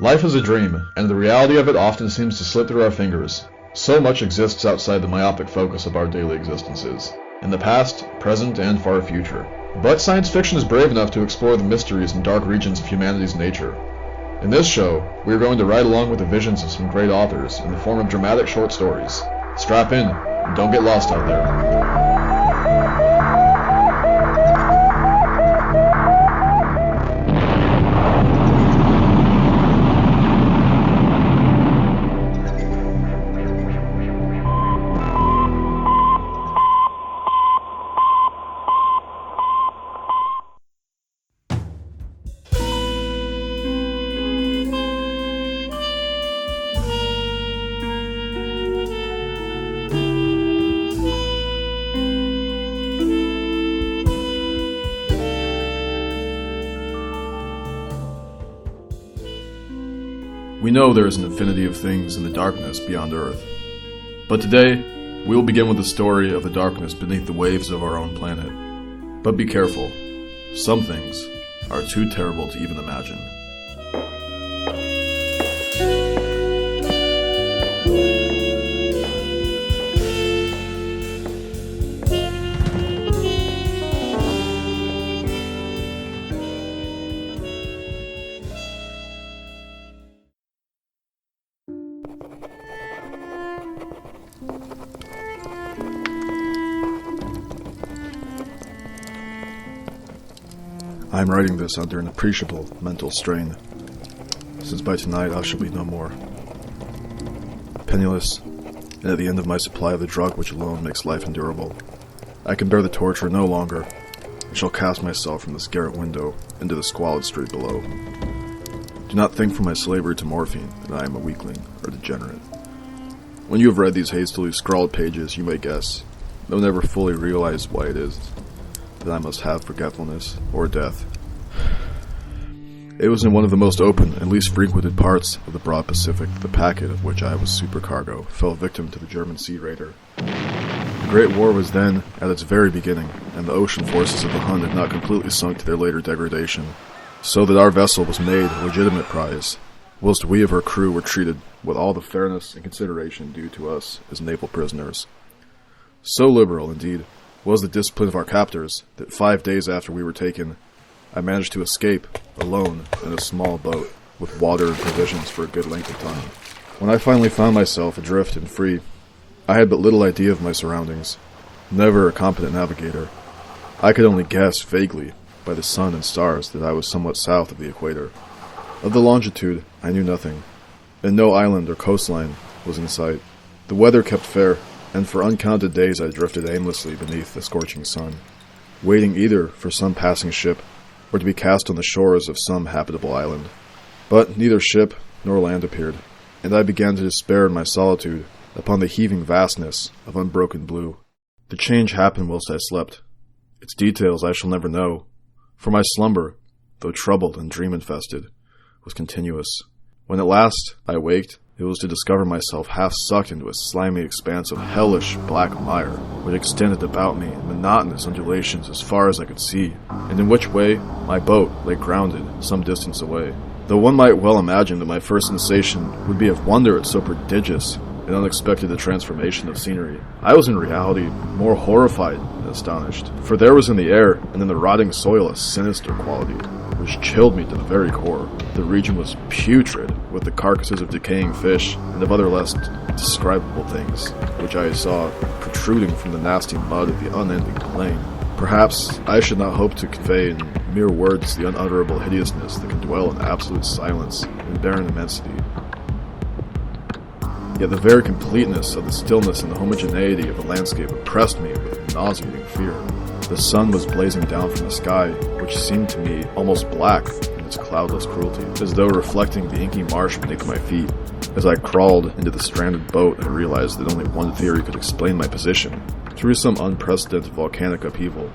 Life is a dream, and the reality of it often seems to slip through our fingers. So much exists outside the myopic focus of our daily existences, in the past, present, and far future. But science fiction is brave enough to explore the mysteries and dark regions of humanity's nature. In this show, we are going to ride along with the visions of some great authors in the form of dramatic short stories. Strap in, and don't get lost out there. We know there is an infinity of things in the darkness beyond Earth. But today, we will begin with the story of the darkness beneath the waves of our own planet. But be careful. Some things are too terrible to even imagine. I am writing this under an appreciable mental strain, since by tonight I shall be no more. Penniless, and at the end of my supply of the drug which alone makes life endurable, I can bear the torture no longer, and shall cast myself from this garret window into the squalid street below. Do not think from my slavery to morphine that I am a weakling or degenerate. When you have read these hastily scrawled pages, you may guess, though never fully realize why it is, that I must have forgetfulness or death. It was in one of the most open and least frequented parts of the broad Pacific the packet of which I was supercargo fell victim to the German sea raider. The Great War was then at its very beginning, and the ocean forces of the Hun had not completely sunk to their later degradation, so that our vessel was made a legitimate prize, whilst we of her crew were treated with all the fairness and consideration due to us as naval prisoners. So liberal, indeed, was the discipline of our captors that 5 days after we were taken, I managed to escape, alone, in a small boat, with water and provisions for a good length of time. When I finally found myself adrift and free, I had but little idea of my surroundings. Never a competent navigator, I could only guess vaguely, by the sun and stars, that I was somewhat south of the equator. Of the longitude, I knew nothing, and no island or coastline was in sight. The weather kept fair, and for uncounted days I drifted aimlessly beneath the scorching sun, waiting either for some passing ship or to be cast on the shores of some habitable island. But neither ship nor land appeared, and I began to despair in my solitude upon the heaving vastness of unbroken blue. The change happened whilst I slept. Its details I shall never know, for my slumber, though troubled and dream-infested, was continuous. When at last I waked, it was to discover myself half sucked into a slimy expanse of hellish black mire, which extended about me in monotonous undulations as far as I could see, and in which way my boat lay grounded some distance away. Though one might well imagine that my first sensation would be of wonder at so prodigious and unexpected a transformation of scenery, I was in reality more horrified than astonished, for there was in the air and in the rotting soil a sinister quality, which chilled me to the very core. The region was putrid, with the carcasses of decaying fish and of other less describable things, which I saw protruding from the nasty mud of the unending plain. Perhaps I should not hope to convey in mere words the unutterable hideousness that can dwell in absolute silence and barren immensity. Yet the very completeness of the stillness and the homogeneity of the landscape oppressed me with nauseating fear. The sun was blazing down from the sky, which seemed to me almost black in its cloudless cruelty, as though reflecting the inky marsh beneath my feet. As I crawled into the stranded boat, I realized that only one theory could explain my position. Through some unprecedented volcanic upheaval,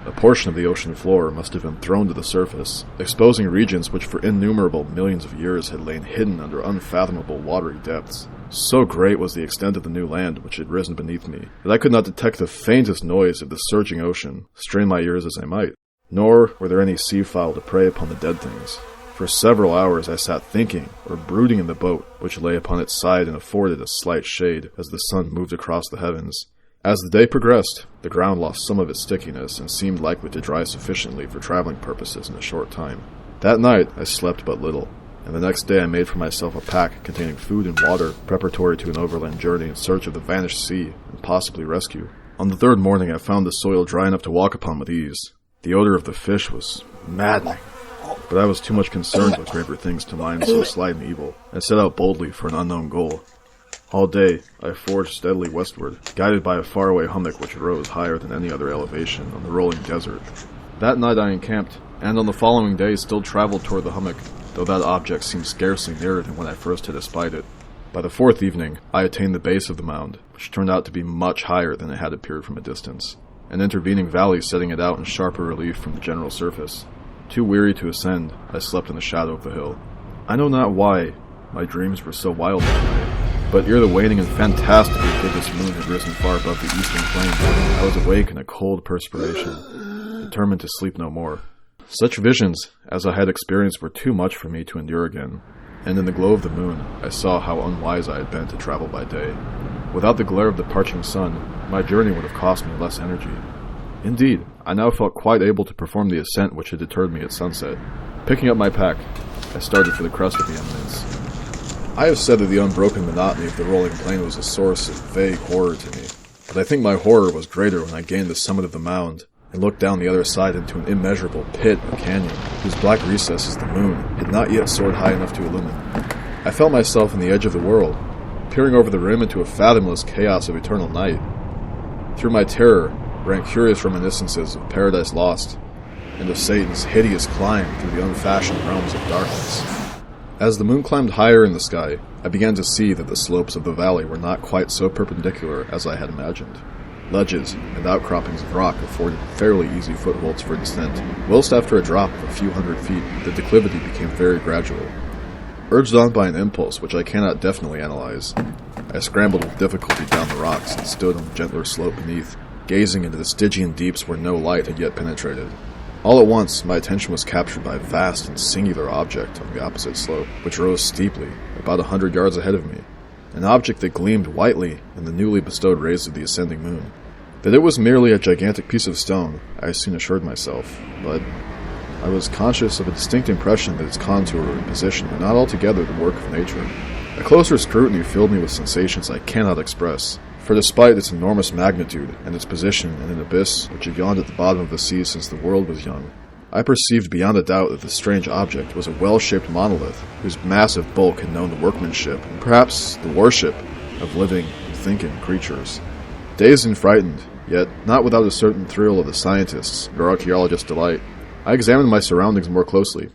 a portion of the ocean floor must have been thrown to the surface, exposing regions which for innumerable millions of years had lain hidden under unfathomable watery depths. So great was the extent of the new land which had risen beneath me, that I could not detect the faintest noise of the surging ocean, strain my ears as I might. Nor were there any seafowl to prey upon the dead things. For several hours I sat thinking, or brooding in the boat, which lay upon its side and afforded a slight shade as the sun moved across the heavens. As the day progressed, the ground lost some of its stickiness and seemed likely to dry sufficiently for traveling purposes in a short time. That night I slept but little, and the next day I made for myself a pack containing food and water, preparatory to an overland journey in search of the vanished sea and possibly rescue. On the third morning I found the soil dry enough to walk upon with ease. The odor of the fish was maddening, but I was too much concerned with graver things to mind so slight and evil, and set out boldly for an unknown goal. All day, I forged steadily westward, guided by a faraway hummock which rose higher than any other elevation on the rolling desert. That night I encamped, and on the following day still traveled toward the hummock, though that object seemed scarcely nearer than when I first had espied it. By the fourth evening, I attained the base of the mound, which turned out to be much higher than it had appeared from a distance, an intervening valley setting it out in sharper relief from the general surface. Too weary to ascend, I slept in the shadow of the hill. I know not why my dreams were so wild that night, but ere the waning and fantastically vivid moon had risen far above the eastern plain, I was awake in a cold perspiration, determined to sleep no more. Such visions as I had experienced were too much for me to endure again, and in the glow of the moon I saw how unwise I had been to travel by day. Without the glare of the parching sun, my journey would have cost me less energy. Indeed, I now felt quite able to perform the ascent which had deterred me at sunset. Picking up my pack, I started for the crest of the eminence. I have said that the unbroken monotony of the rolling plain was a source of vague horror to me, but I think my horror was greater when I gained the summit of the mound and looked down the other side into an immeasurable pit or canyon, whose black recesses the moon had not yet soared high enough to illumine. I felt myself on the edge of the world, peering over the rim into a fathomless chaos of eternal night. Through my terror ran curious reminiscences of Paradise Lost, and of Satan's hideous climb through the unfashioned realms of darkness. As the moon climbed higher in the sky, I began to see that the slopes of the valley were not quite so perpendicular as I had imagined. Ledges and outcroppings of rock afforded fairly easy footholds for descent, whilst after a drop of a few hundred feet, the declivity became very gradual. Urged on by an impulse which I cannot definitely analyze, I scrambled with difficulty down the rocks and stood on the gentler slope beneath, gazing into the Stygian deeps where no light had yet penetrated. All at once, my attention was captured by a vast and singular object on the opposite slope, which rose steeply, about 100 yards ahead of me, an object that gleamed whitely in the newly bestowed rays of the ascending moon. That it was merely a gigantic piece of stone, I soon assured myself, but I was conscious of a distinct impression that its contour and position were not altogether the work of nature. A closer scrutiny filled me with sensations I cannot express, for despite its enormous magnitude and its position in an abyss which had yawned at the bottom of the sea since the world was young, I perceived beyond a doubt that the strange object was a well-shaped monolith whose massive bulk had known the workmanship and perhaps the worship of living and thinking creatures. Dazed and frightened, yet not without a certain thrill of the scientist's or archaeologist's delight, I examined my surroundings more closely.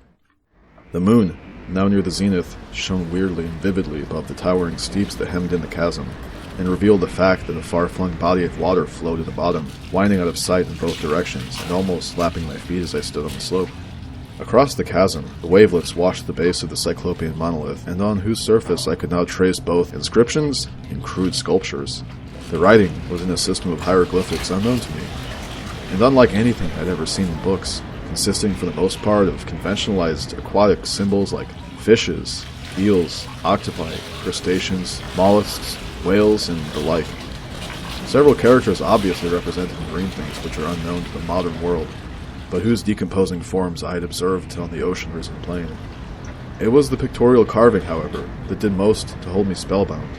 The moon, now near the zenith, shone weirdly and vividly above the towering steeps that hemmed in the chasm, and revealed the fact that a far-flung body of water flowed at the bottom, winding out of sight in both directions and almost lapping my feet as I stood on the slope. Across the chasm, the wavelets washed the base of the cyclopean monolith, and on whose surface I could now trace both inscriptions and crude sculptures. The writing was in a system of hieroglyphics unknown to me, and unlike anything I'd ever seen in books, consisting for the most part of conventionalized aquatic symbols like fishes, eels, octopi, crustaceans, mollusks, whales, and the like. Several characters obviously represented marine things which are unknown to the modern world, but whose decomposing forms I had observed on the ocean-risen plain. It was the pictorial carving, however, that did most to hold me spellbound.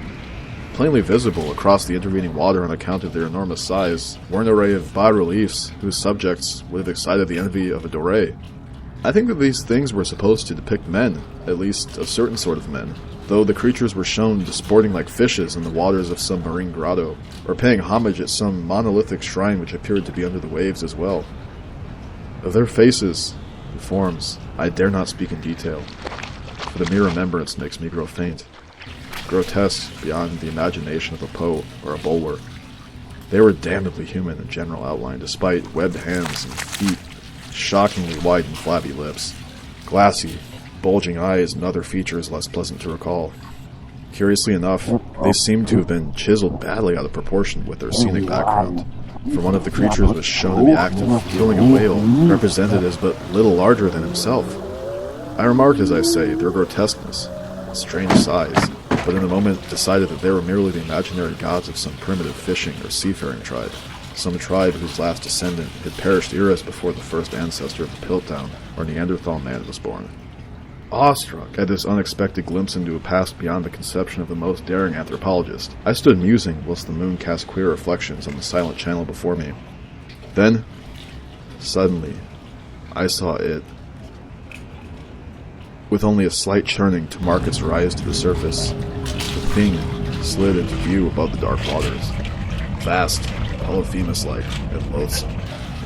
Plainly visible across the intervening water on account of their enormous size were an array of bas-reliefs whose subjects would have excited the envy of a Doré. I think that these things were supposed to depict men, at least a certain sort of men, though the creatures were shown disporting like fishes in the waters of some marine grotto, or paying homage at some monolithic shrine which appeared to be under the waves as well. Of their faces and forms, I dare not speak in detail, for the mere remembrance makes me grow faint. Grotesque beyond the imagination of a Poe or a Bulwer. They were damnably human in general outline, despite webbed hands and feet, shockingly white and flabby lips, glassy, bulging eyes, and other features less pleasant to recall. Curiously enough, they seemed to have been chiseled badly out of proportion with their scenic background, for one of the creatures was shown in the act of killing a whale, represented as but little larger than himself. I remarked, as I say, their grotesqueness, strange size, but in a moment decided that they were merely the imaginary gods of some primitive fishing or seafaring tribe, some tribe whose last descendant had perished eras before the first ancestor of the Piltdown or Neanderthal man was born. Awestruck at this unexpected glimpse into a past beyond the conception of the most daring anthropologist, I stood musing whilst the moon cast queer reflections on the silent channel before me. Then, suddenly, I saw it. With only a slight churning to mark its rise to the surface, the thing slid into view above the dark waters. Vast, Polyphemus-like, and loathsome,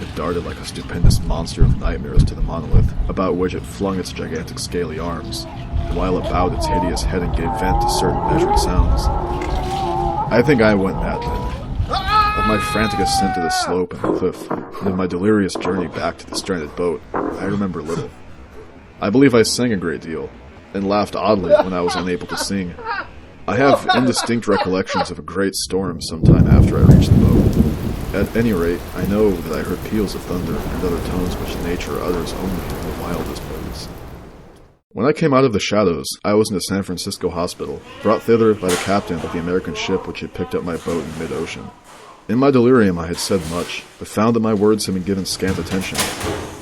it darted like a stupendous monster of nightmares to the monolith, about which it flung its gigantic scaly arms, while it bowed its hideous head and gave vent to certain measured sounds. I think I went mad then. Of my frantic ascent to the slope and the cliff, and of my delirious journey back to the stranded boat, I remember little. I believe I sang a great deal, and laughed oddly when I was unable to sing. I have indistinct recollections of a great storm sometime after I reached the boat. At any rate, I know that I heard peals of thunder and other tones which nature utters only in the wildest moods. When I came out of the shadows, I was in a San Francisco hospital, brought thither by the captain of the American ship which had picked up my boat in mid-ocean. In my delirium I had said much, but found that my words had been given scant attention.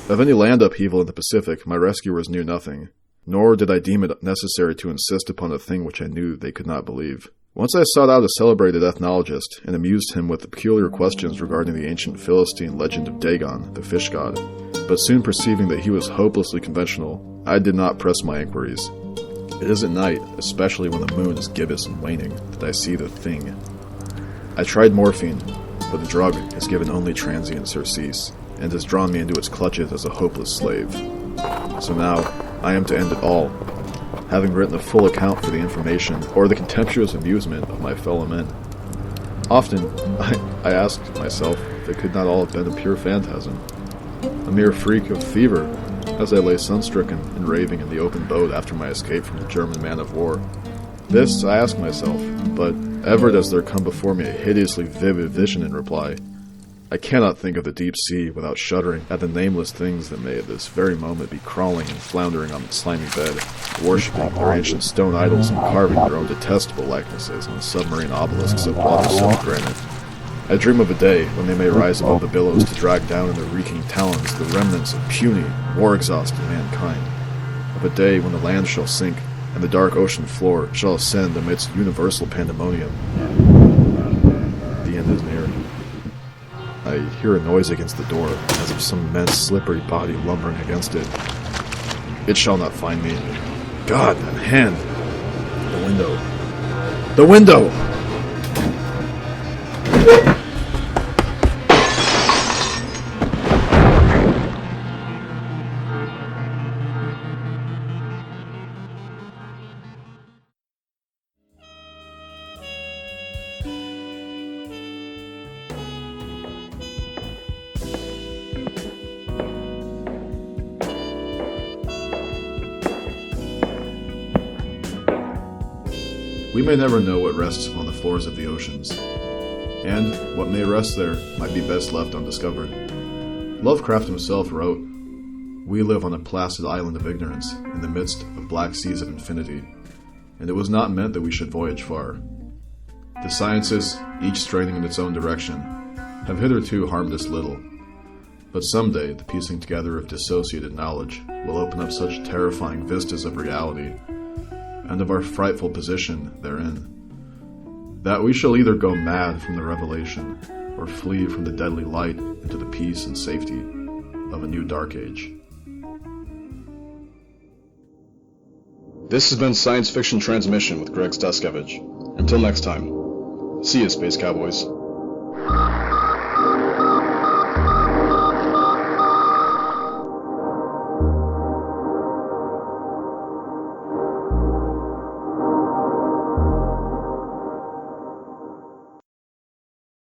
Of any land upheaval in the Pacific, my rescuers knew nothing, nor did I deem it necessary to insist upon a thing which I knew they could not believe. Once I sought out a celebrated ethnologist, and amused him with peculiar questions regarding the ancient Philistine legend of Dagon, the fish god, but soon perceiving that he was hopelessly conventional, I did not press my inquiries. It is at night, especially when the moon is gibbous and waning, that I see the thing. I tried morphine, but the drug has given only transient surcease, and has drawn me into its clutches as a hopeless slave. So now, I am to end it all, having written a full account for the information, or the contemptuous amusement of my fellow men. Often, I asked myself if it could not all have been a pure phantasm, a mere freak of fever, as I lay sunstricken and raving in the open boat after my escape from the German man-of-war. This I ask myself, but ever does there come before me a hideously vivid vision in reply. I cannot think of the deep sea without shuddering at the nameless things that may at this very moment be crawling and floundering on its slimy bed, worshipping their ancient stone idols and carving their own detestable likenesses on submarine obelisks of water-soaked granite. I dream of a day when they may rise above the billows to drag down in their reeking talons the remnants of puny, war-exhausted mankind. Of a day when the land shall sink, and the dark ocean floor shall ascend amidst universal pandemonium. The end is near. I hear a noise against the door, as of some immense slippery body lumbering against it. It shall not find me. God, that hand! The window. The window! We may never know what rests upon the floors of the oceans, and what may rest there might be best left undiscovered. Lovecraft himself wrote, "We live on a placid island of ignorance, in the midst of black seas of infinity, and it was not meant that we should voyage far. The sciences, each straining in its own direction, have hitherto harmed us little, but someday the piecing together of dissociated knowledge will open up such terrifying vistas of reality, and of our frightful position therein, that we shall either go mad from the revelation, or flee from the deadly light into the peace and safety of a new dark age." This has been Science Fiction Transmission with Greg Staskiewicz. Until next time, see you, Space Cowboys.